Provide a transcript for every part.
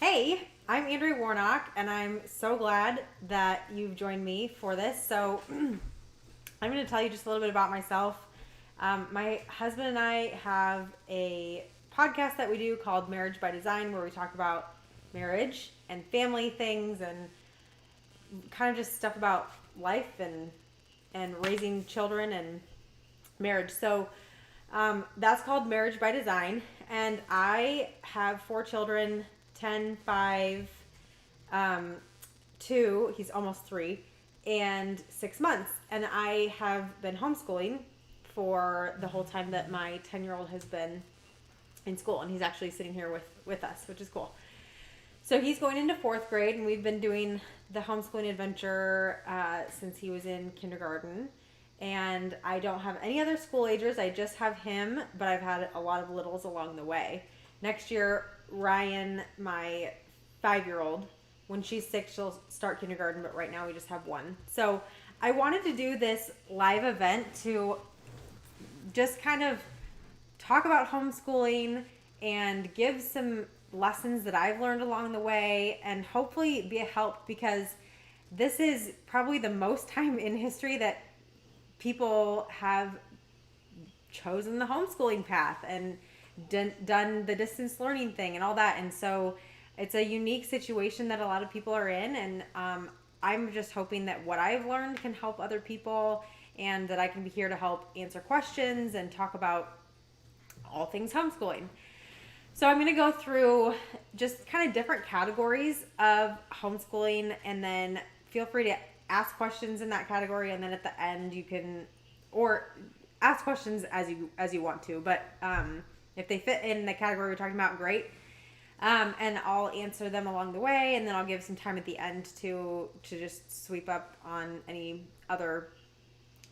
Hey, I'm Andrea Warnock, and I'm so glad that you've joined me for this. So, I'm going to tell you just a little bit about myself. My husband and I have a podcast that we do called Marriage by Design, where we talk about marriage and family things and kind of just stuff about life and raising children and marriage. So, that's called Marriage by Design, and I have four children: 10, 5, um, 2, he's almost 3, and 6 months. And I have been homeschooling for the whole time that my 10-year-old has been in school, and he's actually sitting here with us, which is cool. So he's going into 4th grade, and we've been doing the homeschooling adventure since he was in kindergarten. And I don't have any other school agers. I just have him, but I've had a lot of littles along the way. Next year, Ryan, my 5-year-old, when she's 6, she'll start kindergarten, but right now we just have one. So I wanted to do this live event to just kind of talk about homeschooling and give some lessons that I've learned along the way and hopefully be a help, because this is probably the most time in history that people have chosen the homeschooling path and done the distance learning thing and all that. And so it's a unique situation that a lot of people are in. And I'm just hoping that what I've learned can help other people, and that I can be here to help answer questions and talk about all things homeschooling. So I'm going to go through just kind of different categories of homeschooling, and then feel free to ask questions in that category, and then at the end you can, or ask questions as you want to, but if they fit in the category we're talking about, great. And I'll answer them along the way, and then I'll give some time at the end to just sweep up on any other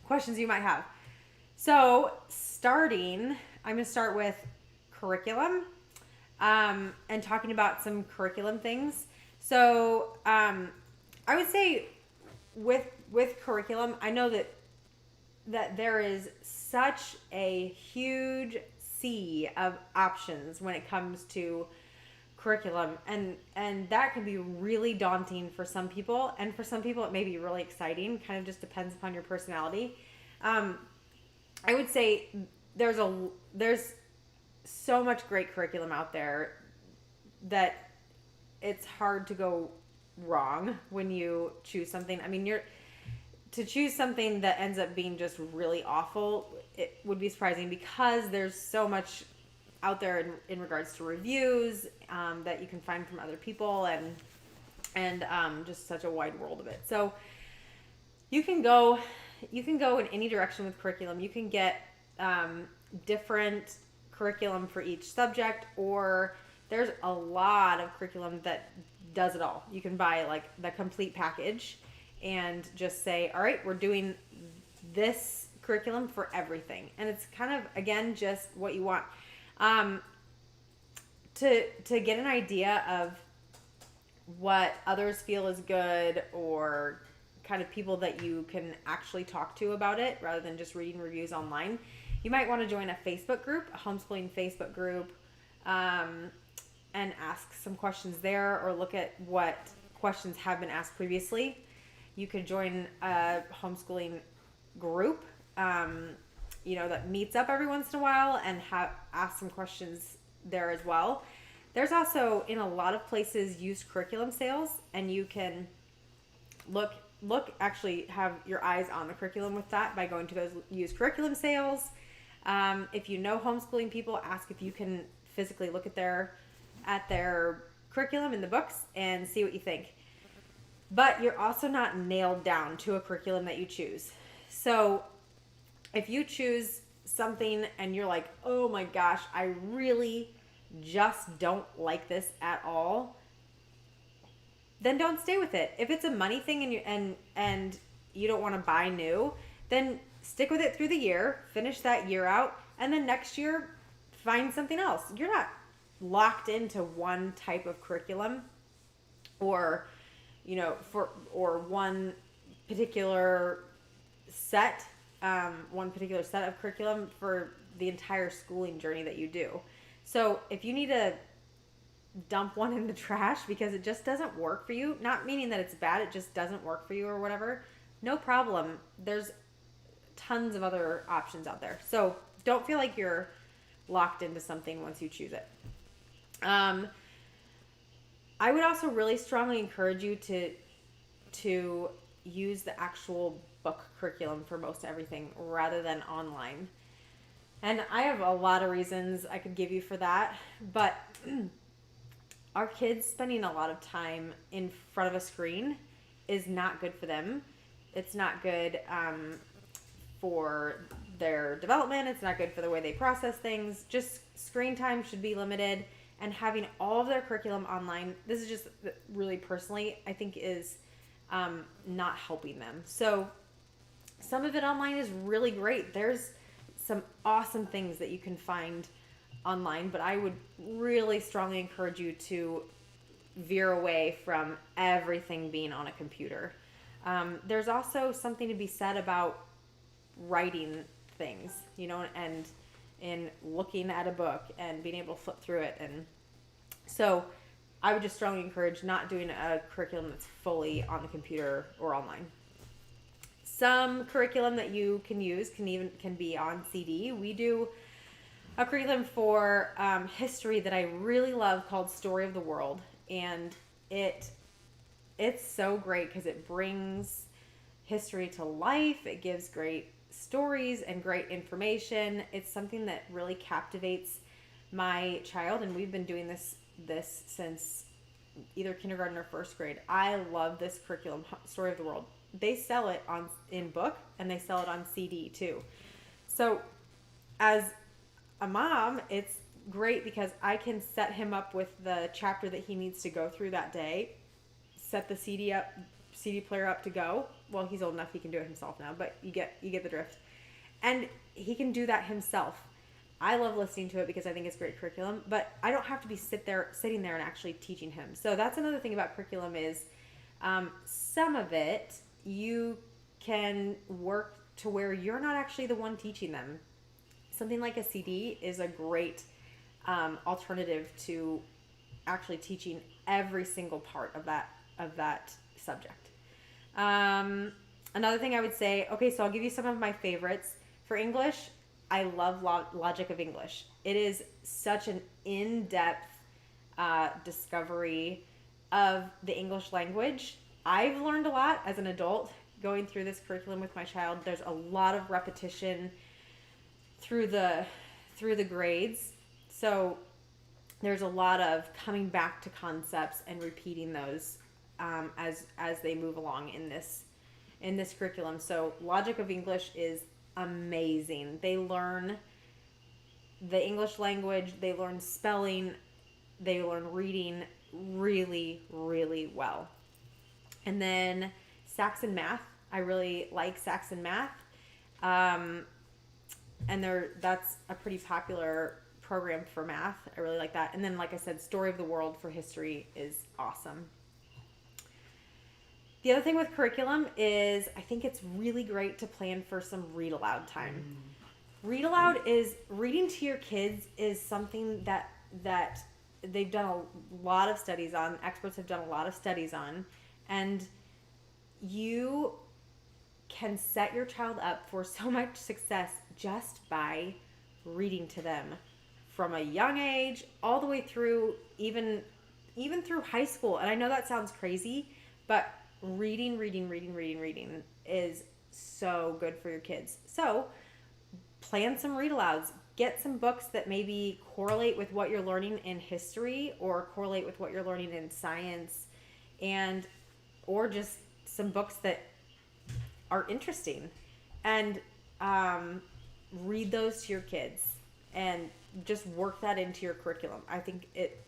questions you might have. So I'm going to start with curriculum, and talking about some curriculum things. So I would say with curriculum, I know that there is such a huge sea of options when it comes to curriculum, and that can be really daunting for some people, and for some people it may be really exciting. Kind of just depends upon your personality. I would say there's so much great curriculum out there that it's hard to go wrong when you choose something. I mean, to choose something that ends up being just really awful, it would be surprising, because there's so much out there in regards to reviews that you can find from other people, and just such a wide world of it. So you can go in any direction with curriculum. You can get different curriculum for each subject, or there's a lot of curriculum that does it all. You can buy like the complete package and just say, all right, we're doing this curriculum for everything. And it's kind of, again, just what you want. To get an idea of what others feel is good, or kind of people that you can actually talk to about it rather than just reading reviews online, you might want to join a Facebook group, a homeschooling Facebook group, and ask some questions there, or look at what questions have been asked previously. You could join a homeschooling group, that meets up every once in a while, and ask some questions there as well. There's also, in a lot of places, used curriculum sales, and you can actually have your eyes on the curriculum with that by going to those used curriculum sales. If you know homeschooling people, ask if you can physically look at their curriculum in the books and see what you think. But you're also not nailed down to a curriculum that you choose. So if you choose something and you're like, oh my gosh, I really just don't like this at all, then don't stay with it. If it's a money thing and you don't want to buy new, then stick with it through the year, finish that year out, and then next year find something else. You're not locked into one type of curriculum, or one particular set of curriculum for the entire schooling journey that you do. So if you need to dump one in the trash because it just doesn't work for you, not meaning that it's bad, it just doesn't work for you or whatever, no problem. There's tons of other options out there. So don't feel like you're locked into something once you choose it. I would also really strongly encourage you to use the actual book curriculum for most everything rather than online. And I have a lot of reasons I could give you for that, but our kids spending a lot of time in front of a screen is not good for them. It's not good for their development. It's not good for the way they process things. Just screen time should be limited, and having all of their curriculum online, this is just really personally, I think is not helping them. So some of it online is really great. There's some awesome things that you can find online, but I would really strongly encourage you to veer away from everything being on a computer. There's also something to be said about writing things, and in looking at a book and being able to flip through it. And so I would just strongly encourage not doing a curriculum that's fully on the computer or online. Some curriculum that you can use can be on CD. We do a curriculum for history that I really love called Story of the World, and it's so great because it brings history to life. It gives great stories and great information. It's something that really captivates my child, and we've been doing this since either kindergarten or first grade. I love this curriculum, Story of the World. They sell it in book, and they sell it on CD too. So as a mom, it's great because I can set him up with the chapter that he needs to go through that day, set the CD player up to go. Well, he's old enough, he can do it himself now, but you get the drift. And he can do that himself. I love listening to it because I think it's great curriculum, but I don't have to be sitting there and actually teaching him. So that's another thing about curriculum is some of it you can work to where you're not actually the one teaching them. Something like a CD is a great alternative to actually teaching every single part of that subject. Another thing I would say, okay, so I'll give you some of my favorites. For English, I love Logic of English. It is such an in-depth discovery of the English language. I've learned a lot as an adult going through this curriculum with my child. There's a lot of repetition through the grades. So there's a lot of coming back to concepts and repeating those as they move along in this curriculum. So Logic of English is amazing. They learn the English language, they learn spelling, they learn reading really, really well. And then Saxon Math. I really like Saxon Math. And that's a pretty popular program for math. I really like that. And then, like I said, Story of the World for history is awesome. The other thing with curriculum is I think it's really great to plan for some read aloud time. Reading to your kids is something that they've done a lot of studies on. Experts have done a lot of studies on. And you can set your child up for so much success just by reading to them from a young age all the way through even through high school. And I know that sounds crazy, but reading is so good for your kids. So plan some read alouds. Get some books that maybe correlate with what you're learning in history or correlate with what you're learning in science, or just some books that are interesting, and read those to your kids and just work that into your curriculum. I think it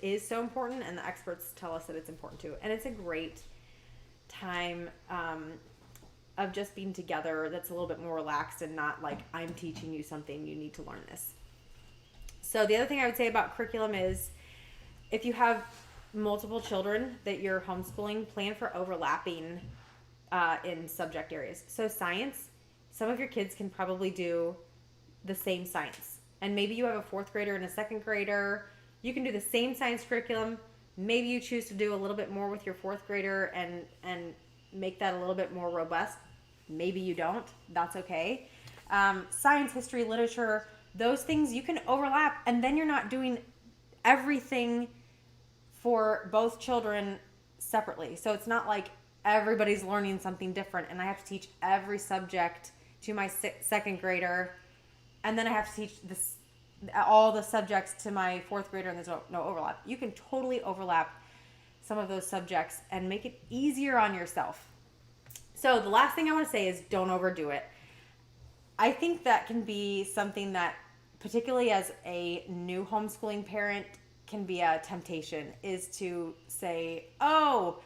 is so important, and the experts tell us that it's important too. And it's a great time of just being together that's a little bit more relaxed and not like I'm teaching you something, you need to learn this. So the other thing I would say about curriculum is if you have multiple children that you're homeschooling, plan for overlapping in subject areas. So science, some of your kids can probably do the same science. And maybe you have a fourth grader and a second grader. You can do the same science curriculum. Maybe you choose to do a little bit more with your fourth grader and make that a little bit more robust. Maybe you don't. That's okay. Science, history, literature, those things you can overlap, and then you're not doing everything for both children separately. So it's not like everybody's learning something different and I have to teach every subject to my second grader, and then I have to teach all the subjects to my fourth grader, and there's no overlap. You can totally overlap some of those subjects and make it easier on yourself. So the last thing I want to say is don't overdo it. I think that can be something that, particularly as a new homeschooling parent, can be a temptation, is to say, oh,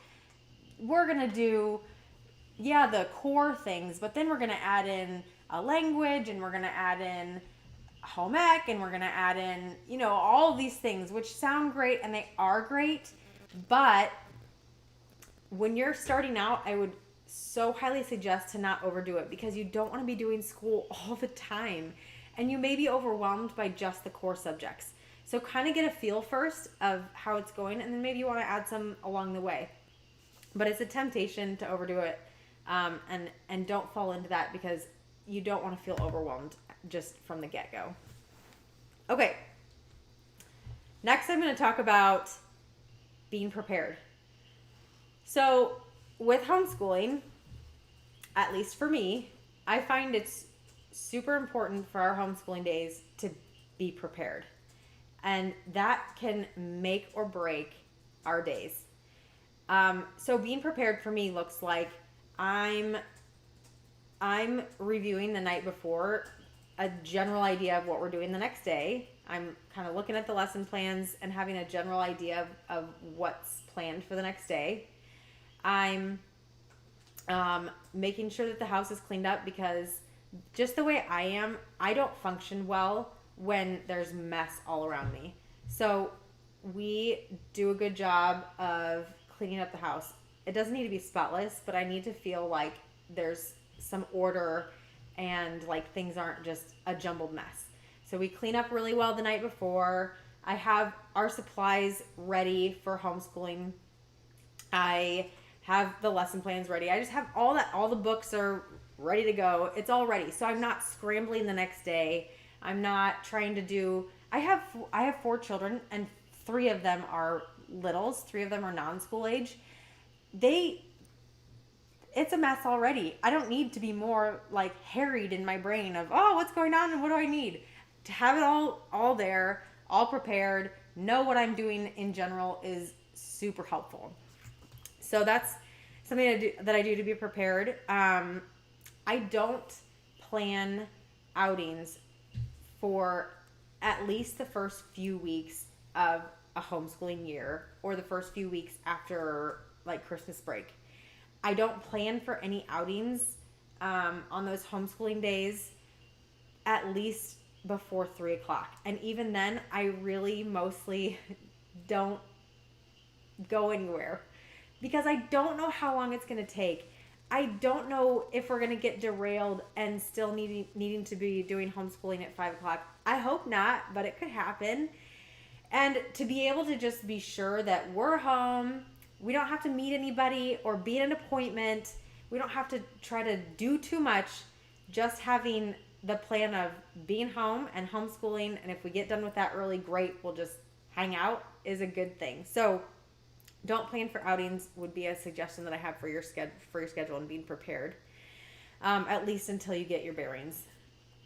we're going to do, the core things, but then we're going to add in a language, and we're going to add in home ec, and we're going to add in, all these things, which sound great, and they are great. But when you're starting out, I would so highly suggest to not overdo it, because you don't want to be doing school all the time, and you may be overwhelmed by just the core subjects. So kind of get a feel first of how it's going, and then maybe you want to add some along the way. But it's a temptation to overdo it, and don't fall into that, because you don't want to feel overwhelmed just from the get-go. Okay. Next, I'm going to talk about being prepared. So with homeschooling, at least for me, I find it's super important for our homeschooling days to be prepared. And that can make or break our days. So being prepared for me looks like I'm reviewing the night before a general idea of what we're doing the next day. I'm kind of looking at the lesson plans and having a general idea of what's planned for the next day. I'm making sure that the house is cleaned up, because just the way I am, I don't function well when there's mess all around me. So we do a good job of cleaning up the house. It doesn't need to be spotless, but I need to feel like there's some order and like things aren't just a jumbled mess. So we clean up really well the night before. I have our supplies ready for homeschooling. I have the lesson plans ready. I just have all the books are ready to go. It's all ready. So I'm not scrambling the next day. I'm not trying to do, I have 4 children, and 3 of them are littles. 3 of them are non-school age. It's a mess already. I don't need to be more like harried in my brain of, oh, what's going on and what do I need? To have it all there, all prepared, know what I'm doing in general is super helpful. So that's something that I do to be prepared. I don't plan outings for at least the first few weeks of a homeschooling year, or the first few weeks after like Christmas break. I don't plan for any outings on those homeschooling days at least before 3 o'clock. And even then, I really mostly don't go anywhere, because I don't know how long it's going to take. I don't know if we're going to get derailed and still needing to be doing homeschooling at 5 o'clock. I hope not, but it could happen. And to be able to just be sure that we're home, we don't have to meet anybody or be at an appointment. We don't have to try to do too much. Just having the plan of being home and homeschooling, and if we get done with that early, great, we'll just hang out, is a good thing. So don't plan for outings would be a suggestion that I have for your schedule and being prepared, at least until you get your bearings.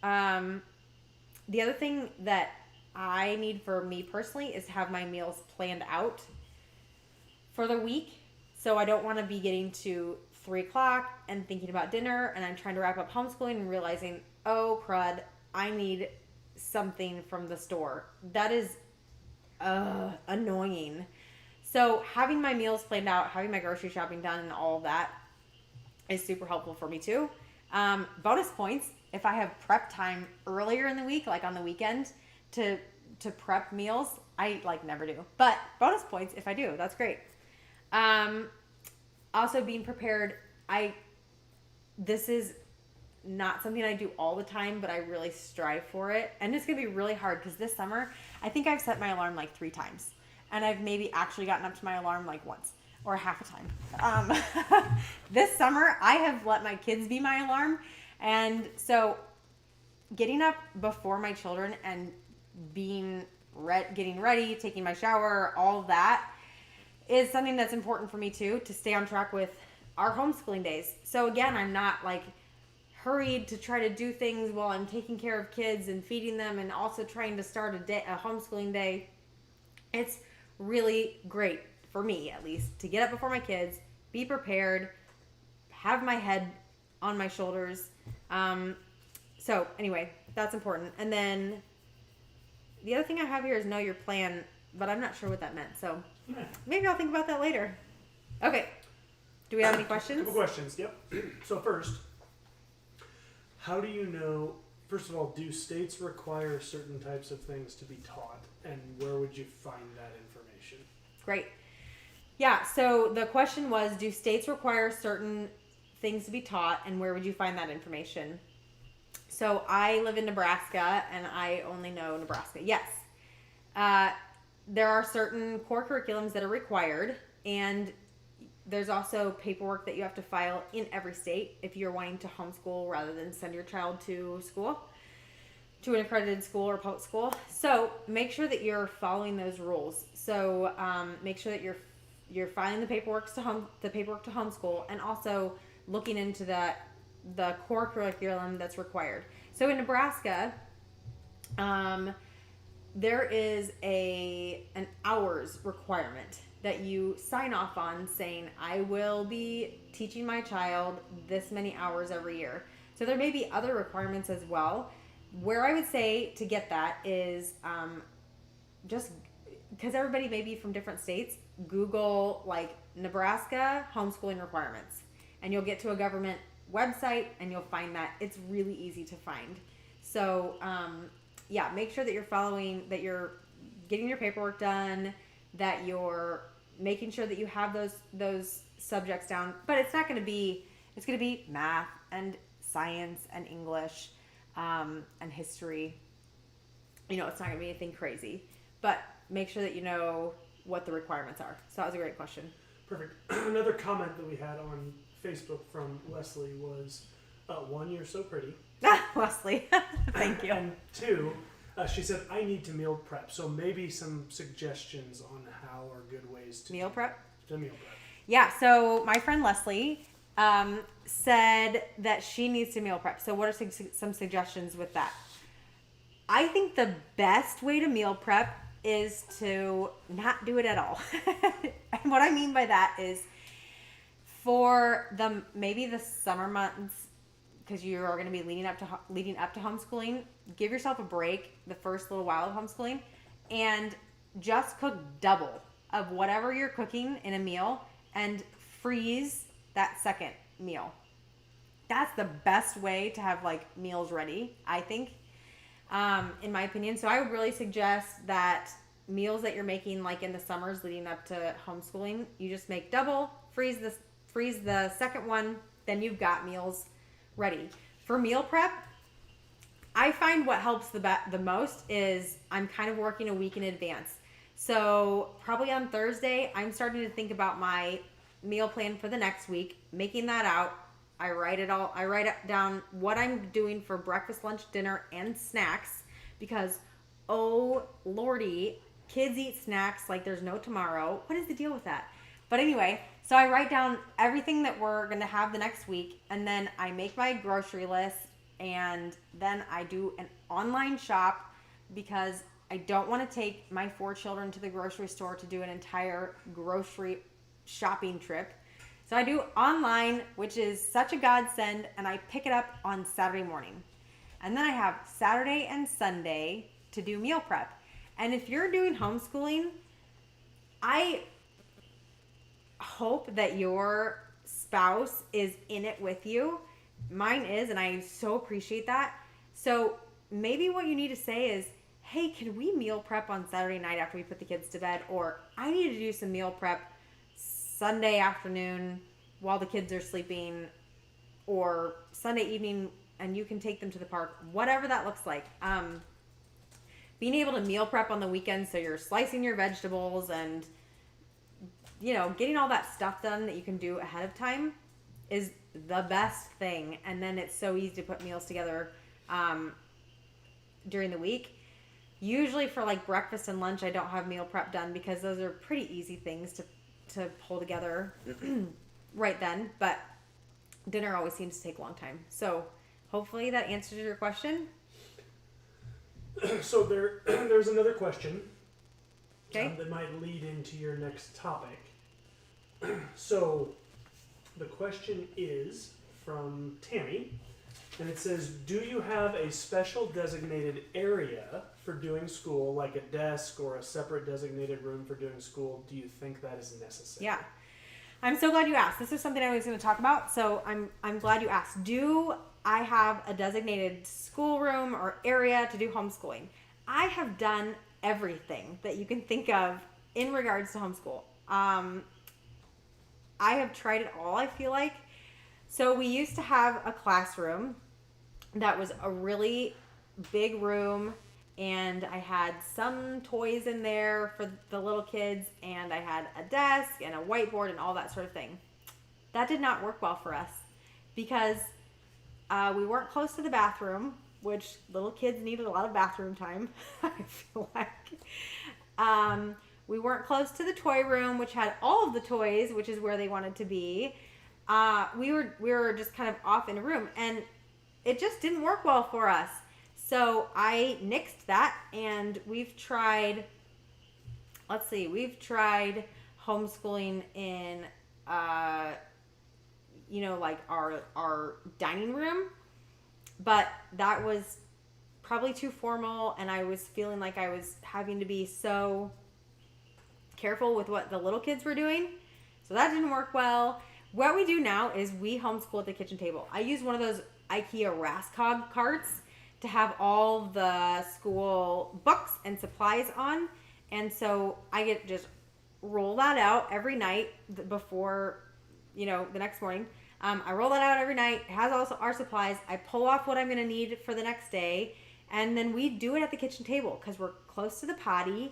The other thing that I need for me personally is to have my meals planned out for the week. So I don't want to be getting to 3 o'clock and thinking about dinner, and I'm trying to wrap up homeschooling and realizing, oh crud, I need something from the store. That is annoying. So having my meals planned out, having my grocery shopping done, and all of that is super helpful for me too. Bonus points if I have prep time earlier in the week, like on the weekend, to prep meals. I never do, but bonus points if I do. That's great. Also being prepared. This is not something I do all the time, but I really strive for it. And it's going to be really hard because this summer, I think I've set my alarm like 3 times. And I've maybe actually gotten up to my alarm like once or half a time. This summer, I have let my kids be my alarm. And so getting up before my children and getting ready, taking my shower, all of that is something that's important for me too, to stay on track with our homeschooling days. So again, I'm not like hurried to try to do things while I'm taking care of kids and feeding them and also trying to start a homeschooling day. It's really great for me, at least, to get up before my kids, be prepared, have my head on my shoulders. So anyway, that's important. And then the other thing I have here is know your plan, but I'm not sure what that meant. So maybe I'll think about that later. Okay. Do we have any questions? A couple questions. Yep. So first, how do you know, first of all, do states require certain types of things to be taught? And where would you find that information? Great. Yeah, so the question was, do states require certain things to be taught, and where would you find that information? So I live in Nebraska, and I only know Nebraska. Yes. There are certain core curriculums that are required, and there's also paperwork that you have to file in every state if you're wanting to homeschool rather than send your child to school, to an accredited school or public school. So make sure that you're following those rules. So make sure that you're filing the paperwork to homeschool, and also looking into the core curriculum that's required. So in Nebraska, there is an hours requirement that you sign off on saying, I will be teaching my child this many hours every year. So there may be other requirements as well. Where I would say to get that is just because everybody may be from different states, Google like Nebraska homeschooling requirements, and you'll get to a government website and you'll find that. It's really easy to find. So yeah, make sure that you're following, that you're getting your paperwork done, that you're making sure that you have those subjects down. But it's going to be math and science and English and history. It's not going to be anything crazy, but make sure that you know what the requirements are. So that was a great question. Perfect. Another comment that we had on Facebook from Leslie was, 1, you're so pretty. Leslie, thank you. And 2, she said, I need to meal prep. So maybe some suggestions on how are good ways to meal prep. Yeah. So my friend Leslie said that she needs to meal prep. So what are some suggestions with that? I think the best way to meal prep is to not do it at all. And what I mean by that is, for maybe the summer months, because you are going to be leading up to homeschooling, give yourself a break the first little while of homeschooling and just cook double of whatever you're cooking in a meal and freeze that second meal. That's the best way to have like meals ready, I think, in my opinion. So I would really suggest that meals that you're making like in the summers leading up to homeschooling, you just make double, freeze the second one, then you've got meals ready. For meal prep, I find what helps the most is I'm kind of working a week in advance. So probably on Thursday, I'm starting to think about my meal plan for the next week, making that out. I write down what I'm doing for breakfast, lunch, dinner, and snacks, because, oh Lordy, kids eat snacks like there's no tomorrow. What is the deal with that? But anyway, so I write down everything that we're going to have the next week, and then I make my grocery list, and then I do an online shop because I don't want to take my 4 children to the grocery store to do an entire grocery shopping trip. So I do online, which is such a godsend, and I pick it up on Saturday morning. And then I have Saturday and Sunday to do meal prep. And if you're doing homeschooling, I hope that your spouse is in it with you. Mine is, and I so appreciate that. So maybe what you need to say is, hey, can we meal prep on Saturday night after we put the kids to bed? Or I need to do some meal prep Sunday afternoon while the kids are sleeping, or Sunday evening and you can take them to the park, whatever that looks like. Being able to meal prep on the weekends, so you're slicing your vegetables and, getting all that stuff done that you can do ahead of time is the best thing. And then it's so easy to put meals together during the week. Usually for like breakfast and lunch, I don't have meal prep done because those are pretty easy things to pull together right then. But dinner always seems to take a long time. So hopefully that answers your question. So there's another question Okay. that might lead into your next topic. So the question is from Tammy, and it says, do you have a special designated area for doing school, like a desk or a separate designated room for doing school? Do you think that is necessary? Yeah. I'm so glad you asked. This is something I was going to talk about, so I'm glad you asked. Do I have a designated schoolroom or area to do homeschooling? I have done everything that you can think of in regards to homeschool. I have tried it all, I feel like. So we used to have a classroom that was a really big room, and I had some toys in there for the little kids, and I had a desk and a whiteboard and all that sort of thing. That did not work well for us because we weren't close to the bathroom, which little kids needed a lot of bathroom time, I feel like. We weren't close to the toy room, which had all of the toys, which is where they wanted to be. We were just kind of off in a room, and it just didn't work well for us. So I nixed that, and we've tried homeschooling in, like our dining room, but that was probably too formal, and I was feeling like I was having to be so careful with what the little kids were doing. So that didn't work well. What we do now is we homeschool at the kitchen table. I use one of those IKEA Raskog carts to have all the school books and supplies on. And so I get just roll that out every night before, the next morning. I roll that out every night. It has all our supplies. I pull off what I'm going to need for the next day. And then we do it at the kitchen table because we're close to the potty.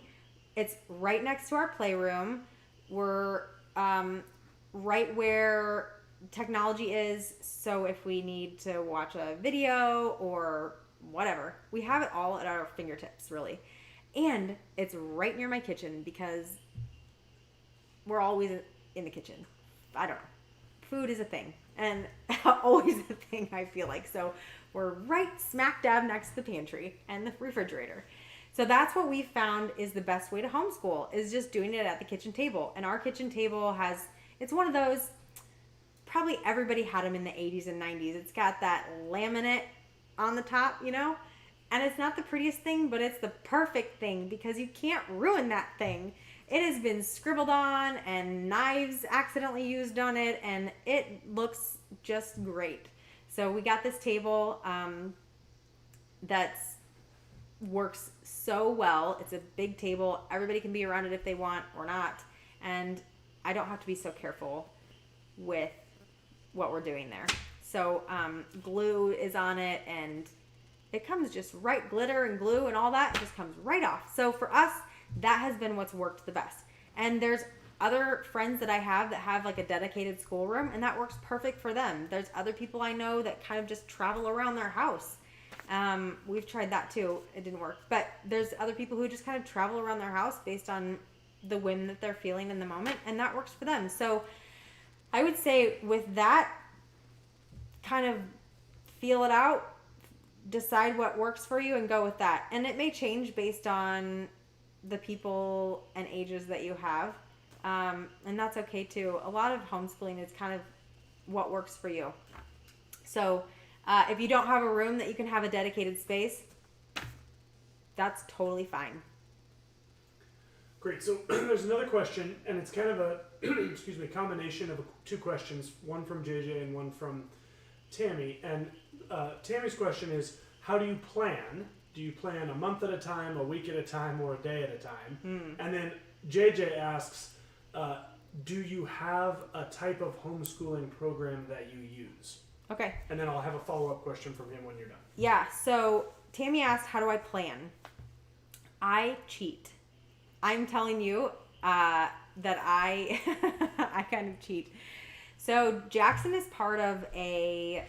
It's right next to our playroom. We're right where technology is. So if we need to watch a video or whatever, we have it all at our fingertips, really. And it's right near my kitchen because we're always in the kitchen. I don't know. Food is a thing, and always a thing, I feel like. So we're right smack dab next to the pantry and the refrigerator. So that's what we found is the best way to homeschool, is just doing it at the kitchen table. And our kitchen table it's one of those, probably everybody had them in the 80s and 90s. It's got that laminate on the top, and it's not the prettiest thing, but it's the perfect thing because you can't ruin that thing. It has been scribbled on and knives accidentally used on it, and it looks just great. So we got this table that works so well. It's a big table. Everybody can be around it if they want or not, and I don't have to be so careful with what we're doing there. So glue is on it, and it comes just right, glitter and glue and all that, it just comes right off. So for us, that has been what's worked the best. And there's other friends that I have that have like a dedicated schoolroom, and that works perfect for them. There's other people I know that kind of just travel around their house. We've tried that too. It didn't work. But there's other people who just kind of travel around their house based on the whim that they're feeling in the moment, and that works for them. So I would say with that, kind of feel it out, decide what works for you, and go with that. And it may change based on the people and ages that you have, and that's okay too. A lot of homeschooling is kind of what works for you. So if you don't have a room that you can have a dedicated space, that's totally fine. Great. So there's another question, and it's kind of a combination of two questions, one from JJ and one from Tammy. And Tammy's question is, how do you plan? Do you plan a month at a time, a week at a time, or a day at a time? And then JJ asks, do you have a type of homeschooling program that you use? Okay. And then I'll have a follow-up question from him when you're done. Yeah. So Tammy asked, how do I plan? I cheat. I'm telling you that I I kind of cheat. So Jackson is part of a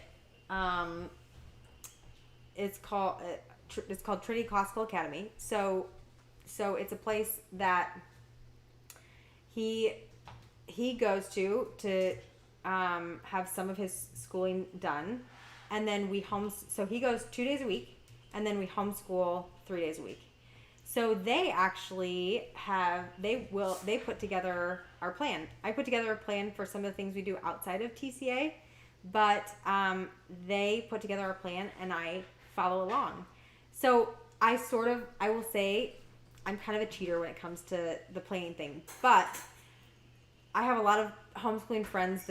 it's called Trinity Classical Academy. So it's a place that he goes to have some of his schooling done, and then so he goes 2 days a week, and then we homeschool 3 days a week. So they actually they put together our plan. I put together a plan for some of the things we do outside of TCA, but they put together our plan and I follow along. So I will say I'm kind of a cheater when it comes to the planning thing, but I have a lot of homeschooling friends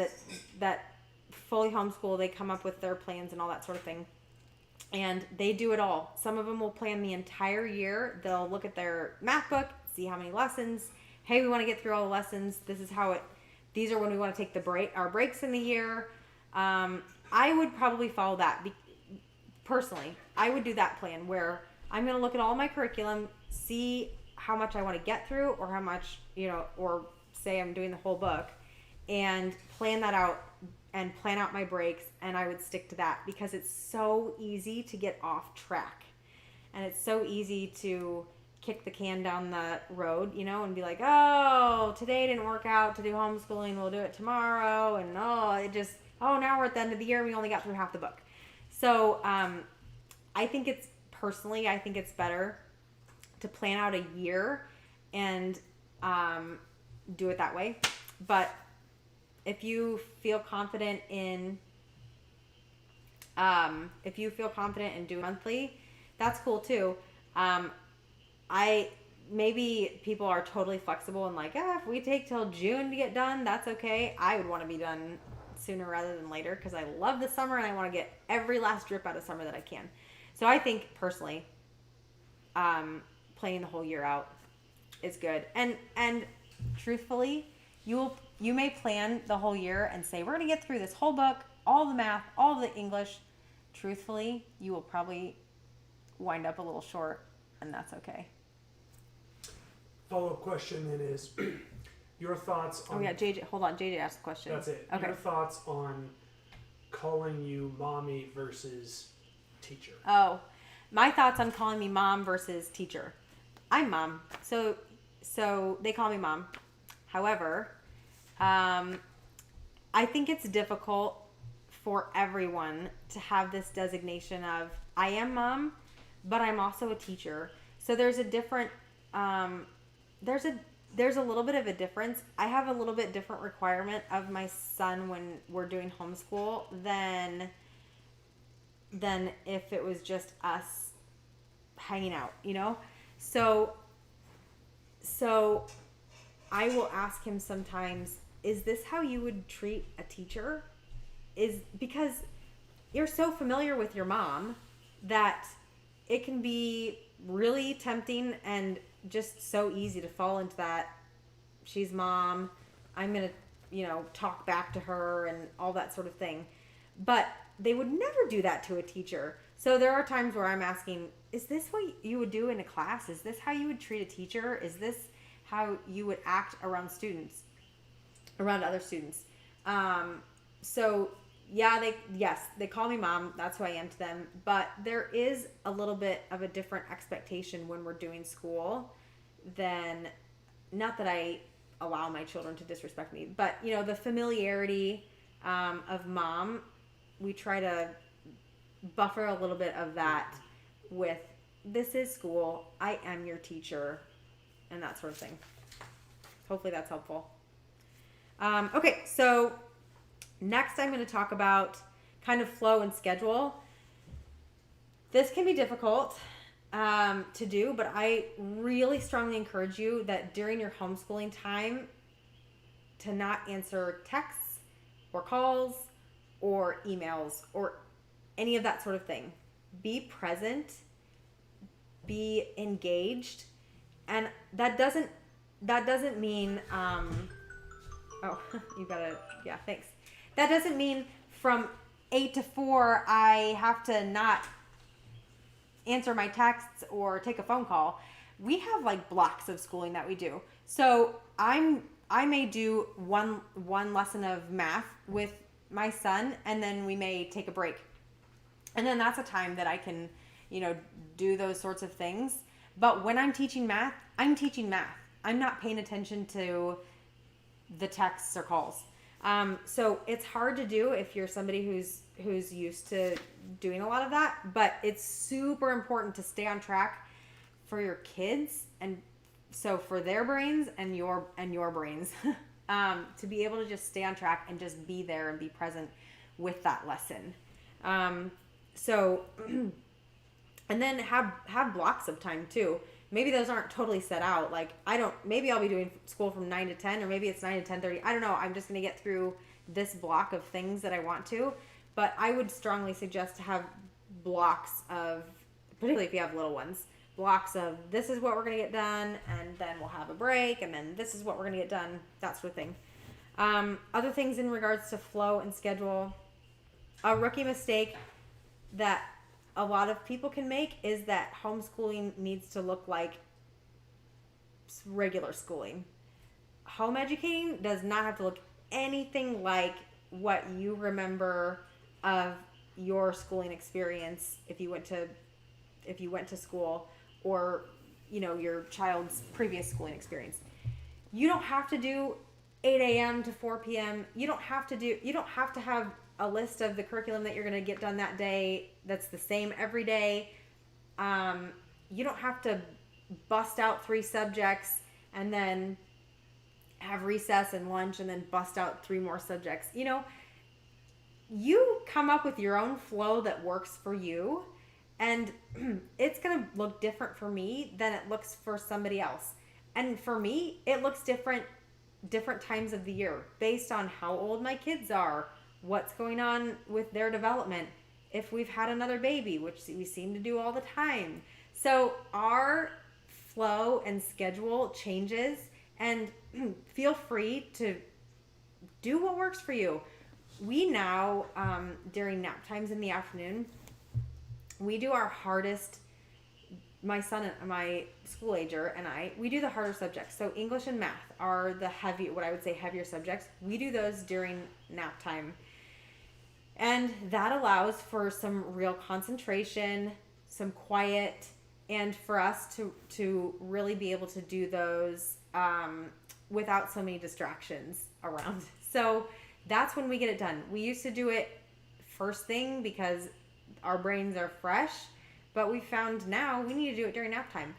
that fully homeschool. They come up with their plans and all that sort of thing. And they do it all. Some of them will plan the entire year. They'll look at their math book, see how many lessons. Hey, we want to get through all the lessons. These are when we want to take our breaks in the year. I would probably follow that. Personally, I would do that plan where I'm going to look at all my curriculum, see how much I want to get through or how much, or say I'm doing the whole book, and plan that out and plan out my breaks, and I would stick to that because it's so easy to get off track. And it's so easy to kick the can down the road, and be like, oh, today didn't work out to do homeschooling, we'll do it tomorrow, and now we're at the end of the year, we only got through half the book. So I think it's better to plan out a year and do it that way. But if you feel confident in doing monthly, that's cool too. Maybe people are totally flexible and like, if we take till June to get done, that's okay. I would want to be done sooner rather than later because I love the summer and I want to get every last drip out of summer that I can. So I think personally, planning the whole year out is good. And truthfully, you may plan the whole year and say, we're going to get through this whole book, all the math, all the English. Truthfully, you will probably wind up a little short, and that's okay. Follow-up question then is your thoughts on... Oh, yeah, JJ. Hold on. JJ asked the question. That's it. Okay. Your thoughts on calling you mommy versus teacher. Oh, my thoughts on calling me mom versus teacher. I'm mom. So they call me mom. However, I think it's difficult for everyone to have this designation of I am mom, but I'm also a teacher. So there's a different there's a little bit of a difference. I have a little bit different requirement of my son when we're doing homeschool than if it was just us hanging out, So I will ask him sometimes, is this how you would treat a teacher? Because you're so familiar with your mom that it can be really tempting and just so easy to fall into that. She's mom. I'm going to, talk back to her and all that sort of thing. But they would never do that to a teacher. So there are times where I'm asking, is this what you would do in a class? Is this how you would treat a teacher? Is this how you would act around other students? So yeah, they call me mom. That's who I am to them. But there is a little bit of a different expectation when we're doing school than, not that I allow my children to disrespect me, but the familiarity of mom, we try to buffer a little bit of that with, this is school, I am your teacher, and that sort of thing. Hopefully that's helpful. Okay, so next I'm going to talk about kind of flow and schedule. This can be difficult to do, but I really strongly encourage you that during your homeschooling time to not answer texts or calls or emails or any of that sort of thing. Be present, be engaged, and that doesn't mean oh, you gotta, yeah, thanks. That doesn't mean from 8 to 4, I have to not answer my texts or take a phone call. We have like blocks of schooling that we do. So I may do one lesson of math with my son, and then we may take a break. And then that's a time that I can, do those sorts of things. But when I'm teaching math, I'm teaching math. I'm not paying attention to the texts or calls. So it's hard to do if you're somebody who's used to doing a lot of that, but it's super important to stay on track for your kids, and so for their brains and your brains, to be able to just stay on track and just be there and be present with that lesson. So and then have blocks of time too. Maybe those aren't totally set out. Like maybe I'll be doing school from 9 to 10, or maybe it's 9 to 10:30. I don't know. I'm just going to get through this block of things that I want to. But I would strongly suggest to have blocks of, particularly if you have little ones, blocks of this is what we're going to get done, and then we'll have a break, and then this is what we're going to get done, that sort of thing. Other things in regards to flow and schedule. A rookie mistake that a lot of people can make is that homeschooling needs to look like regular schooling. Home educating does not have to look anything like what you remember of your schooling experience if you went to school, or your child's previous schooling experience. You don't have to do 8 a.m. to 4 p.m. You don't have to have a list of the curriculum that you're going to get done that day that's the same every day. You don't have to bust out 3 subjects and then have recess and lunch and then bust out 3 more subjects. You come up with your own flow that works for you, and it's going to look different for me than it looks for somebody else. And for me, it looks different times of the year based on how old my kids are, what's going on with their development, if we've had another baby, which we seem to do all the time. So our flow and schedule changes, and feel free to do what works for you. We now, during nap times in the afternoon, we do our hardest, my son and my school ager and we do the harder subjects. So English and math are what I would say heavier subjects. We do those during nap time. And that allows for some real concentration, some quiet, and for us to really be able to do those without so many distractions around. So that's when we get it done. We used to do it first thing because our brains are fresh, but we found now we need to do it during nap time.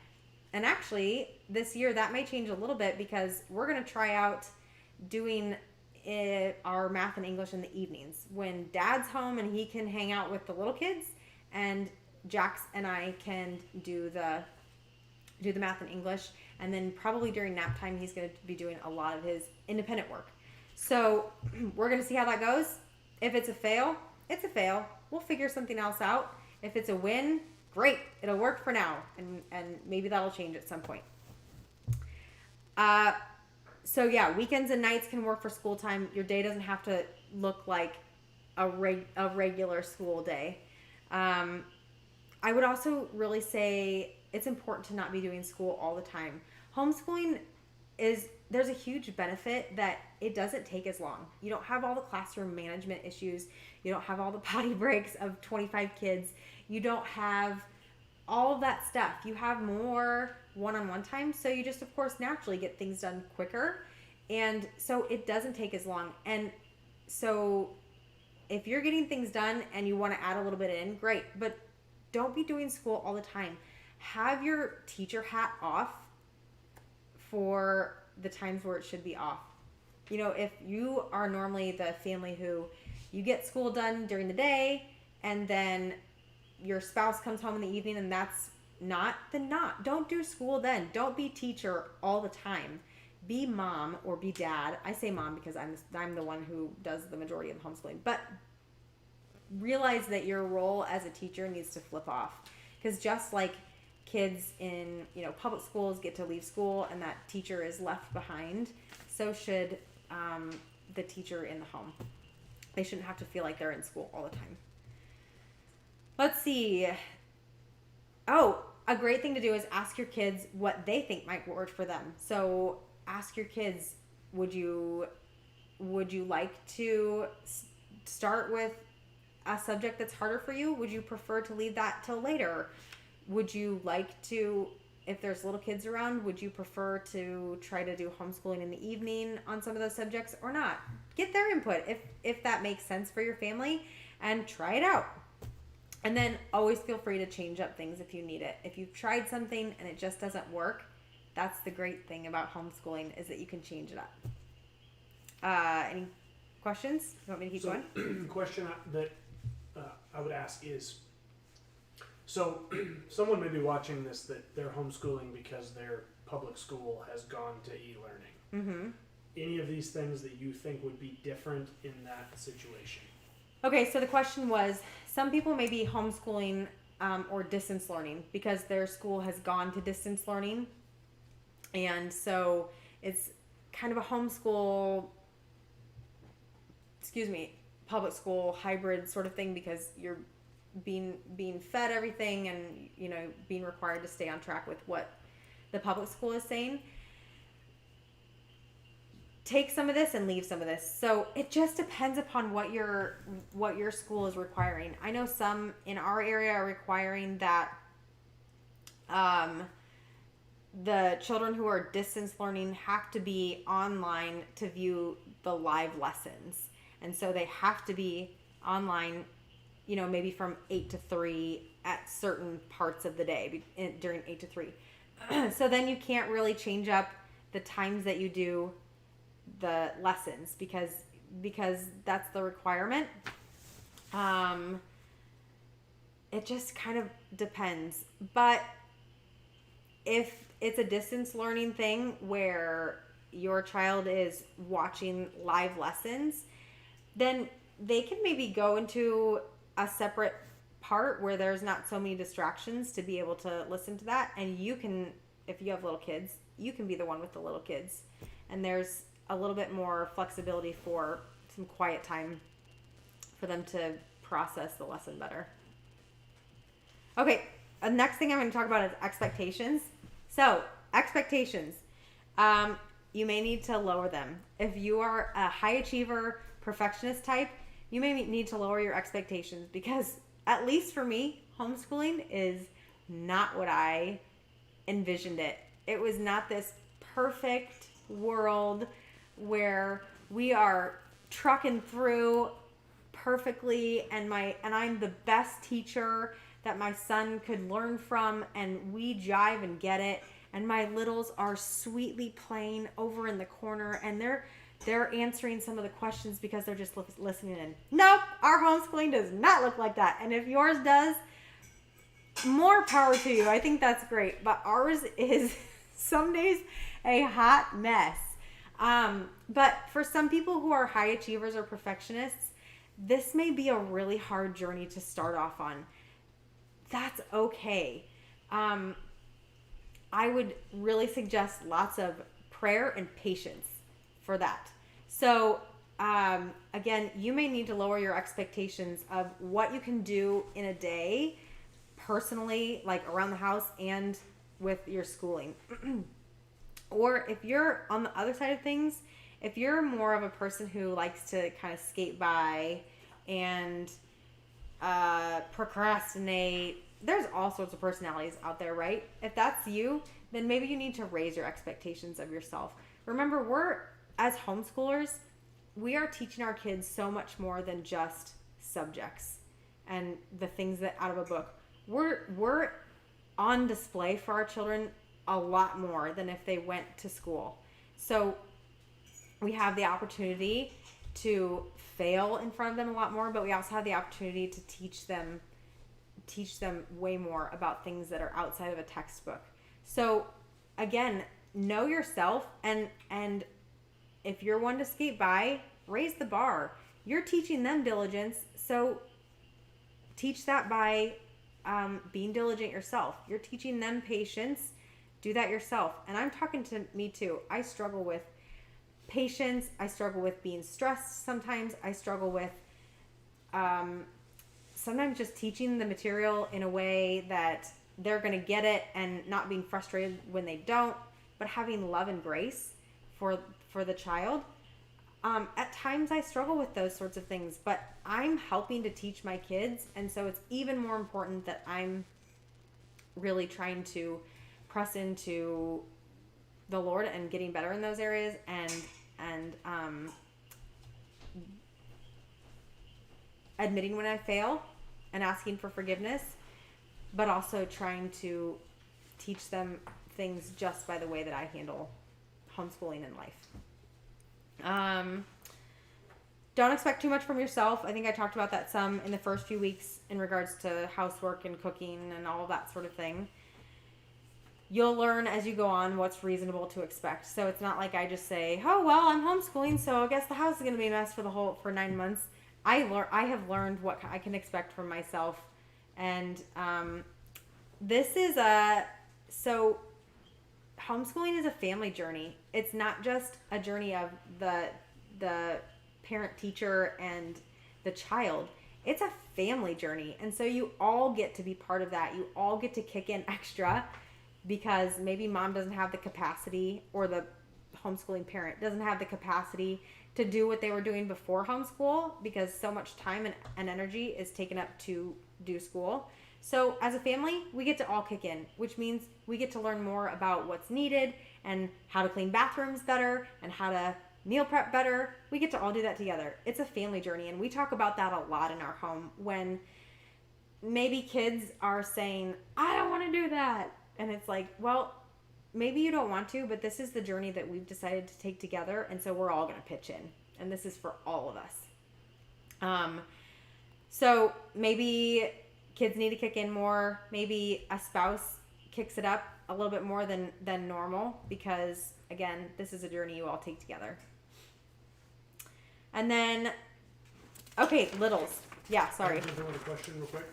And actually, this year that may change a little bit because we're going to try out doing our math and English in the evenings when Dad's home and he can hang out with the little kids, and Jax and I can do the math and English, and then probably during nap time he's going to be doing a lot of his independent work. So we're going to see how that goes. If it's a fail, it's a fail. We'll figure something else out. If it's a win, great. It'll work for now, and maybe that'll change at some point. So yeah, weekends and nights can work for school time. Your day doesn't have to look like a regular school day. I would also really say it's important to not be doing school all the time. Homeschooling there's a huge benefit that it doesn't take as long. You don't have all the classroom management issues. You don't have all the potty breaks of 25 kids. You don't have all of that stuff. You have more one-on-one time, so you just, of course, naturally get things done quicker, and so it doesn't take as long. And so if you're getting things done and you want to add a little bit in, great, but don't be doing school all the time. Have your teacher hat off for the times where it should be off. If you are normally the family who you get school done during the day and then your spouse comes home in the evening and that's not, then not. Don't do school then. Don't be teacher all the time. Be mom or be dad. I say mom because I'm the one who does the majority of the homeschooling. But realize that your role as a teacher needs to flip off. Because just like kids in public schools get to leave school and that teacher is left behind, so should the teacher in the home. They shouldn't have to feel like they're in school all the time. Let's see. Oh, a great thing to do is ask your kids what they think might work for them. So ask your kids, would you like to start with a subject that's harder for you? Would you prefer to leave that till later? Would you like to, if there's little kids around, would you prefer to try to do homeschooling in the evening on some of those subjects or not? Get their input if that makes sense for your family, and try it out. And then always feel free to change up things if you need it. If you've tried something and it just doesn't work, that's the great thing about homeschooling, is that you can change it up. Any questions? You want me to keep going? The question that I would ask is, so someone may be watching this that they're homeschooling because their public school has gone to e-learning. Mm-hmm. Any of these things that you think would be different in that situation? Okay, so the question was, some people may be homeschooling or distance learning because their school has gone to distance learning. And so it's kind of a homeschool, public school hybrid sort of thing, because you're being fed everything and, being required to stay on track with what the public school is saying. Take some of this and leave some of this. So it just depends upon what your school is requiring. I know some in our area are requiring that the children who are distance learning have to be online to view the live lessons. And so they have to be online, maybe from 8 to 3 at certain parts of the day during 8 to 3. So then you can't really change up the times that you do the lessons because that's the requirement. It just kind of depends. But if it's a distance learning thing where your child is watching live lessons, then they can maybe go into a separate part where there's not so many distractions to be able to listen to that. And you can, if you have little kids, you can be the one with the little kids. And there's a little bit more flexibility for some quiet time for them to process the lesson better. Okay, the next thing I'm going to talk about is expectations. So, expectations. You may need to lower them. If you are a high achiever, perfectionist type, you may need to lower your expectations, because at least for me, homeschooling is not what I envisioned it. It was not this perfect world where we are trucking through perfectly and I'm the best teacher that my son could learn from, and we jive and get it, and my littles are sweetly playing over in the corner and they're answering some of the questions because they're just listening in. Nope, our homeschooling does not look like that. And if yours does, more power to you. I think that's great. But ours is some days a hot mess. But for some people who are high achievers or perfectionists, this may be a really hard journey to start off on. That's okay. I would really suggest lots of prayer and patience for that. So, again, you may need to lower your expectations of what you can do in a day, personally, like around the house and with your schooling. Or if you're on the other side of things, if you're more of a person who likes to kind of skate by and procrastinate, there's all sorts of personalities out there, right? If that's you, then maybe you need to raise your expectations of yourself. Remember, as homeschoolers, we are teaching our kids so much more than just subjects and the things that out of a book. We're on display for our children a lot more than if they went to school. So we have the opportunity to fail in front of them a lot more, but we also have the opportunity to teach them way more about things that are outside of a textbook. So again, know yourself, and if you're one to skate by, raise the bar. You're teaching them diligence, so teach that by being diligent yourself. You're teaching them patience. Do that yourself. And I'm talking to me too. I struggle with patience. I struggle with being stressed sometimes. I struggle with sometimes just teaching the material in a way that they're going to get it and not being frustrated when they don't, but having love and grace for the child. At times I struggle with those sorts of things, but I'm helping to teach my kids, and so it's even more important that I'm really trying to press into the Lord and getting better in those areas, and admitting when I fail and asking for forgiveness, but also trying to teach them things just by the way that I handle homeschooling in life. Don't expect too much from yourself. I think I talked about that some in the first few weeks in regards to housework and cooking and all of that sort of thing. You'll learn as you go on what's reasonable to expect. So it's not like I just say, oh, well, I'm homeschooling, so I guess the house is going to be a mess for 9 months. I have learned what I can expect from myself. And this is so homeschooling is a family journey. It's not just a journey of the parent, teacher, and the child. It's a family journey. And so you all get to be part of that. You all get to kick in extra because maybe mom doesn't have the capacity, or the homeschooling parent doesn't have the capacity to do what they were doing before homeschool because so much time and energy is taken up to do school. So as a family, we get to all kick in, which means we get to learn more about what's needed and how to clean bathrooms better and how to meal prep better. We get to all do that together. It's a family journey, and we talk about that a lot in our home when maybe kids are saying, I don't want to do that. And it's like, well, maybe you don't want to, but this is the journey that we've decided to take together, and so we're all going to pitch in, and this is for all of us. So maybe kids need to kick in more. Maybe a spouse kicks it up a little bit more than normal because, again, this is a journey you all take together. And then, okay, littles. Yeah, sorry. I have another question real quick.